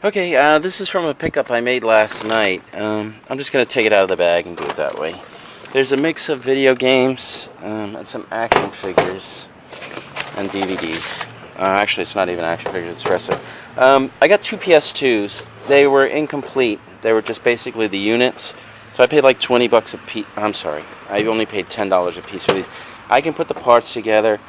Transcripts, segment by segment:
Okay, this is from a pickup I made last night. I'm just going to take it out of the bag and do it that way. There's a mix of video games and some action figures and DVDs. Actually, it's not even action figures, it's wrestling. I got two PS2s. They were incomplete. They were just basically the units. So I paid like 20 bucks a piece. I'm sorry. I only paid $10 a piece for these. I can put the parts together.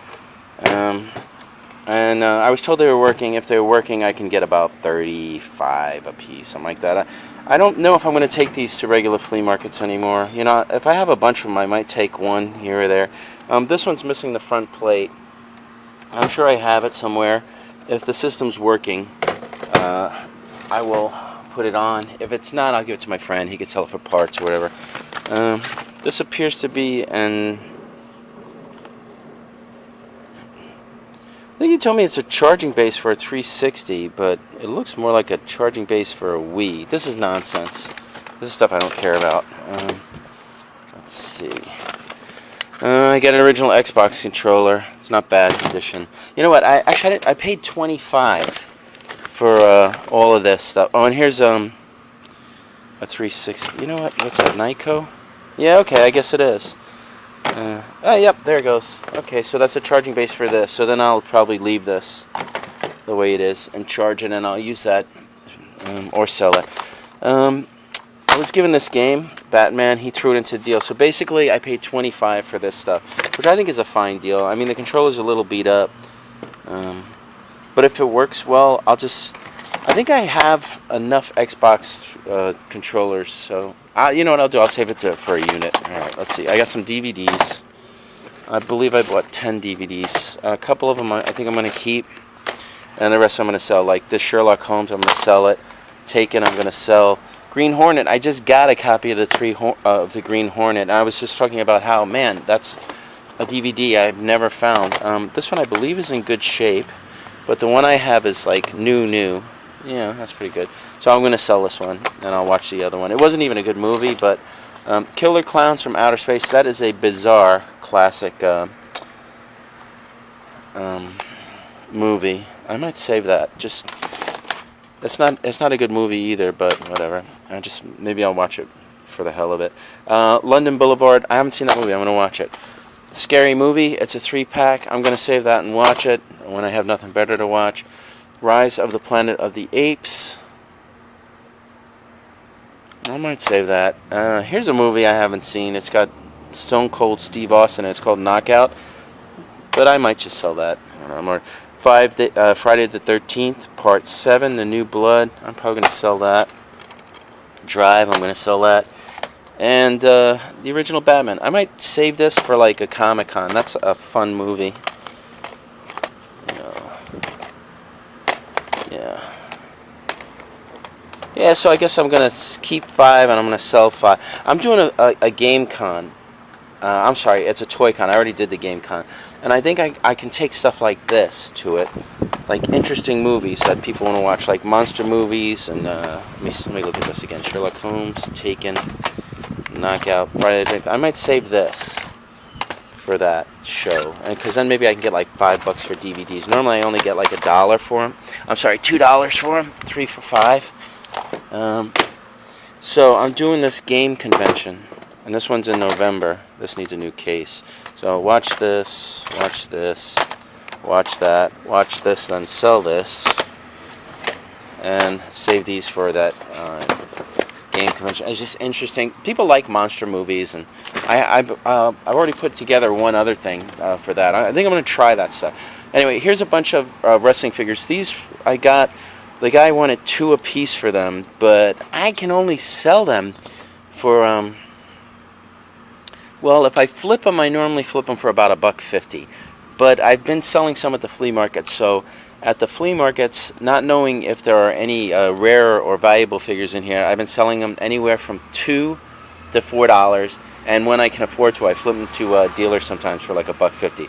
And I was told they were working. If they were working, I can get about 35 a piece, something like that. I don't know if I'm going to take these to regular flea markets anymore. You know, if I have a bunch of them, I might take one here or there. This one's missing the front plate. I'm sure I have it somewhere. If the system's working, I will put it on. If it's not, I'll give it to my friend. He could sell it for parts or whatever. This appears to be an... I think you told me it's a charging base for a 360, but it looks more like a charging base for a Wii. This is nonsense. This is stuff I don't care about. Let's see. I got an original Xbox controller. It's not bad condition. You know what? I paid $25 for all of this stuff. Oh, and here's a 360. You know what? What's that? Nyko? Yeah. Okay. I guess it is. Oh, yep, there it goes. Okay, so that's a charging base for this. So then I'll probably leave this the way it is and charge it, and I'll use that or sell it. I was given this game, Batman. He threw it into the deal. So basically, I paid $25 for this stuff, which I think is a fine deal. I mean, the controller's a little beat up, but if it works well, I think I have enough Xbox controllers, so you know what I'll do? I'll save it for a unit. All right, let's see. I got some DVDs. I believe I bought 10 DVDs. A couple of them I think I'm going to keep, and the rest I'm going to sell. Like this Sherlock Holmes, I'm going to sell it. Taken, I'm going to sell. Green Hornet, I just got a copy of the Green Hornet. And I was just talking about how, man, that's a DVD I've never found. This one I believe is in good shape, but the one I have is like new. Yeah, that's pretty good. So I'm going to sell this one, and I'll watch the other one. It wasn't even a good movie, but Killer Clowns from Outer Space, that is a bizarre classic movie. I might save that. Just it's not a good movie either, but whatever. Maybe I'll watch it for the hell of it. London Boulevard, I haven't seen that movie. I'm going to watch it. Scary Movie, it's a 3-pack. I'm going to save that and watch it when I have nothing better to watch. Rise of the Planet of the Apes. I might save that. Here's a movie I haven't seen. It's got Stone Cold Steve Austin. It's called Knockout. But I might just sell that. I don't know, Friday the 13th, Part 7, The New Blood. I'm probably going to sell that. Drive, I'm going to sell that. And the original Batman. I might save this for like a Comic-Con. That's a fun movie. Yeah, so I guess I'm going to keep 5 and I'm going to sell 5. I'm doing a game con. I'm sorry, it's a toy con. I already did the game con. And I think I can take stuff like this to it. Like interesting movies that people want to watch, like monster movies. And let me look at this again. Sherlock Holmes, Taken, Knockout, Friday the 13th. I might save this for that show. Because then maybe I can get like $5 for DVDs. Normally I only get like $1 for them. I'm sorry, $2 for them. 3 for 5. So I'm doing this game convention, and this one's in November. This needs a new case. So watch this, watch that, watch this, then sell this, and save these for that game convention. It's just interesting. People like monster movies, and I've already put together one other thing for that. I think I'm going to try that stuff. Anyway, here's a bunch of wrestling figures. These I got. The guy wanted 2 a piece for them, but I can only sell them for, well, if I flip them, I normally flip them for about $1.50. But I've been selling some at the flea market, so at the flea markets, not knowing if there are any rare or valuable figures in here, I've been selling them anywhere from $2 to $4, and when I can afford to, I flip them to dealers sometimes for like $1.50.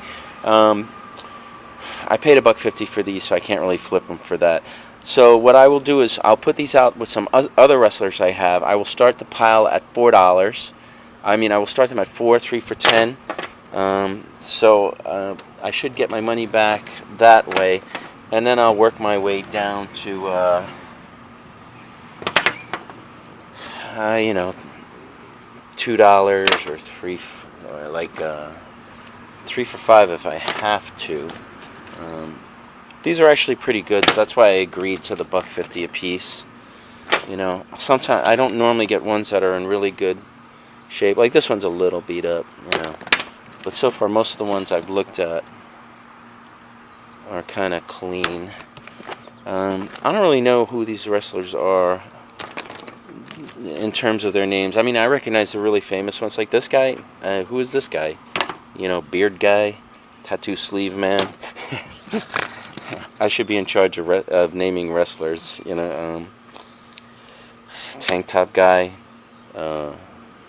I paid $1.50 for these, so I can't really flip them for that. So what I will do is I'll put these out with some other wrestlers I have. I will start the pile at $4. I will start them at 4, 3 for 10. So I should get my money back that way, and then I'll work my way down to you know, $2 or or like 3 for $5 if I have to. These are actually pretty good. That's why I agreed to the $1.50 a piece. You know, sometimes I don't normally get ones that are in really good shape. Like this one's a little beat up, you know. But so far, most of the ones I've looked at are kind of clean. I don't really know who these wrestlers are in terms of their names. I mean, I recognize the really famous ones, like this guy. Who is this guy? You know, beard guy, tattoo sleeve man. I should be in charge of naming wrestlers. You know, tank top guy,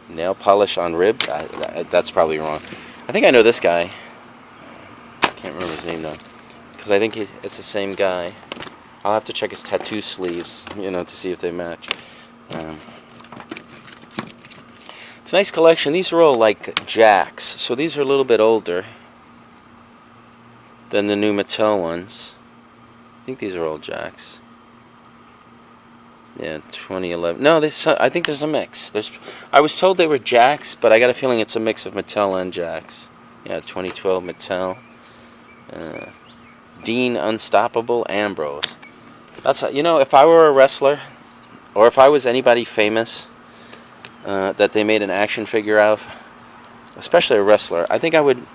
nail polish on rib. That's probably wrong. I think I know this guy. I can't remember his name though, because I think it's the same guy. I'll have to check his tattoo sleeves, you know, to see if they match. It's a nice collection. These are all like Jakks, so these are a little bit older than the new Mattel ones. I think these are all Jakks. Yeah, 2011. No, I think there's a mix. I was told they were Jakks, but I got a feeling it's a mix of Mattel and Jakks. Yeah, 2012 Mattel. Dean Unstoppable Ambrose. That's, you know, if I were a wrestler, or if I was anybody famous that they made an action figure of, especially a wrestler, I think I would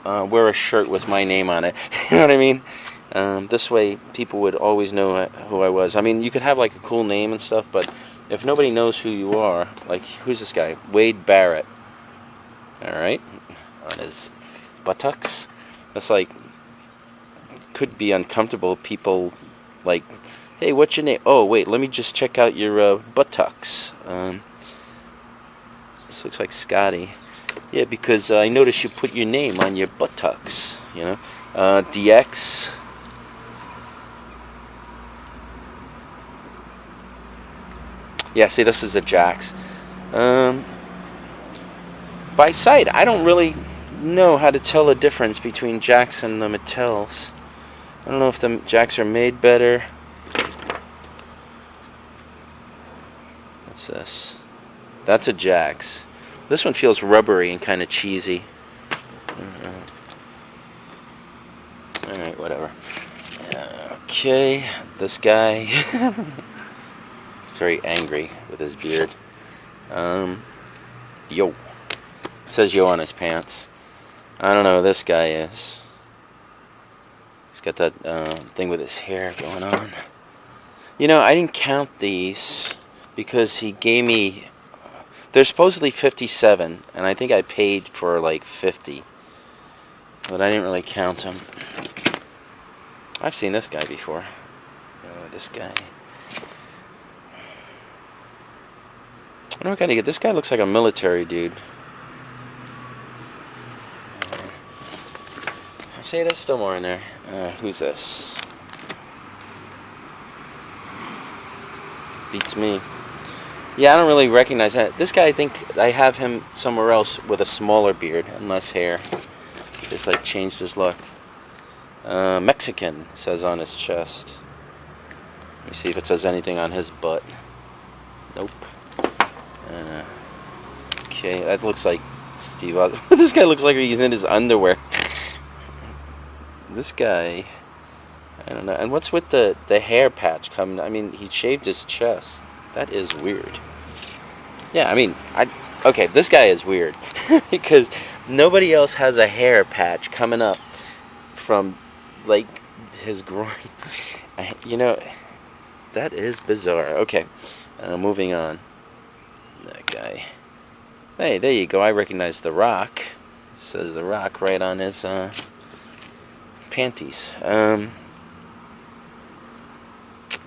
wear a shirt with my name on it. You know what I mean? This way people would always know who I was. I mean, you could have like a cool name and stuff, but if nobody knows who you are, like, who's this guy? Wade Barrett. Alright? On his buttocks. That's like, could be uncomfortable. People like, hey, what's your name? Oh, wait, let me just check out your buttocks. This looks like Scotty. Yeah, because I noticed you put your name on your buttocks, you know. DX. Yeah, see, this is a Jakks. By sight, I don't really know how to tell the difference between Jakks and the Mattels. I don't know if the Jakks are made better. What's this? That's a Jakks. This one feels rubbery and kind of cheesy. Alright, whatever. Okay, this guy. Very angry with his beard. Yo. It says yo on his pants. I don't know who this guy is. He's got that thing with his hair going on. You know, I didn't count these because he gave me... They're supposedly 57, and I think I paid for like 50. But I didn't really count them. I've seen this guy before. This guy. I don't know what kind of get. This guy looks like a military dude. I say there's still more in there. Who's this? Beats me. Yeah, I don't really recognize that. This guy, I think I have him somewhere else with a smaller beard and less hair. Just like changed his look. Mexican, says on his chest. Let me see if it says anything on his butt. Nope. Okay, that looks like Steve Austin. This guy looks like he's in his underwear. This guy, I don't know. And what's with the hair patch coming? I mean, he shaved his chest. That is weird. Yeah, I mean, okay, this guy is weird because nobody else has a hair patch coming up from like his groin. You know, that is bizarre. Okay, moving on. That guy. Hey, there you go. I recognize The Rock. It says The Rock right on his panties. I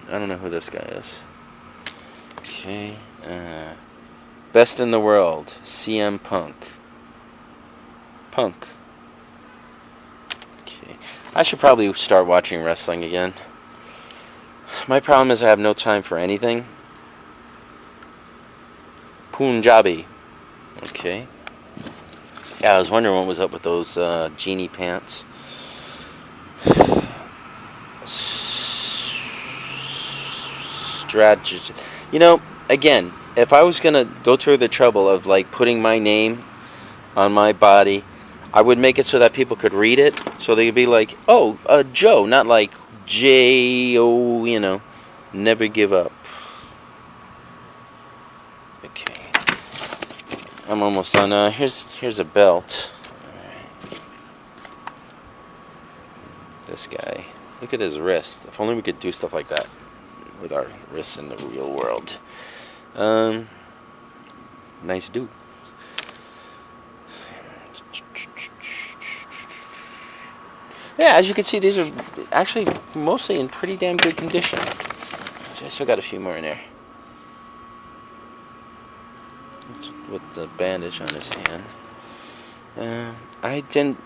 don't know who this guy is. Okay. Best in the World, CM Punk. Punk. Okay. I should probably start watching wrestling again. My problem is I have no time for anything. Punjabi. Okay. Yeah, I was wondering what was up with those genie pants. Strategy. You know, again, if I was gonna go through the trouble of like putting my name on my body, I would make it so that people could read it, so they could be like, oh, Joe, not like J-O, you know, never give up. Okay, I'm almost done. Here's a belt. Alright. This guy, look at his wrist. If only we could do stuff like that with our wrists in the real world. Nice dude. Yeah, as you can see, these are actually mostly in pretty damn good condition. So I still got a few more in there. With the bandage on his hand. I didn't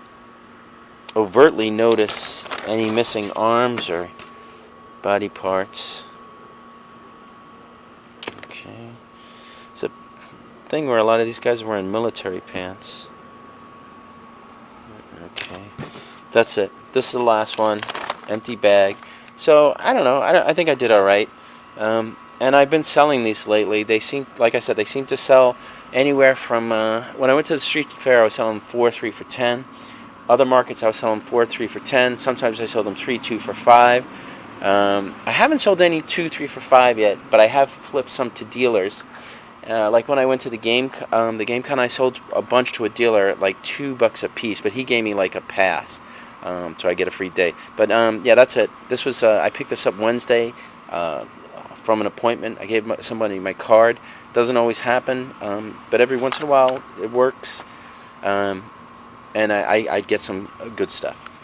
overtly notice any missing arms or body parts. Okay. It's a thing where a lot of these guys are wearing military pants. Okay. That's it. This is the last one. Empty bag. So, I don't know. I think I did alright. And I've been selling these lately. They seem, like I said, they seem to sell anywhere from, when I went to the street fair, I was selling 4, 3 for 10. Other markets, I was selling 4, 3 for 10. Sometimes I sold them 3, 2 for 5. I haven't sold any 2, 3 for 5 yet, but I have flipped some to dealers. Like when I went to the GameCon, I sold a bunch to a dealer at like $2 a piece, but he gave me like a pass, so I get a free day. But yeah, that's it. This was I picked this up Wednesday from an appointment. I gave somebody my card. Doesn't always happen, but every once in a while it works, and I get some good stuff.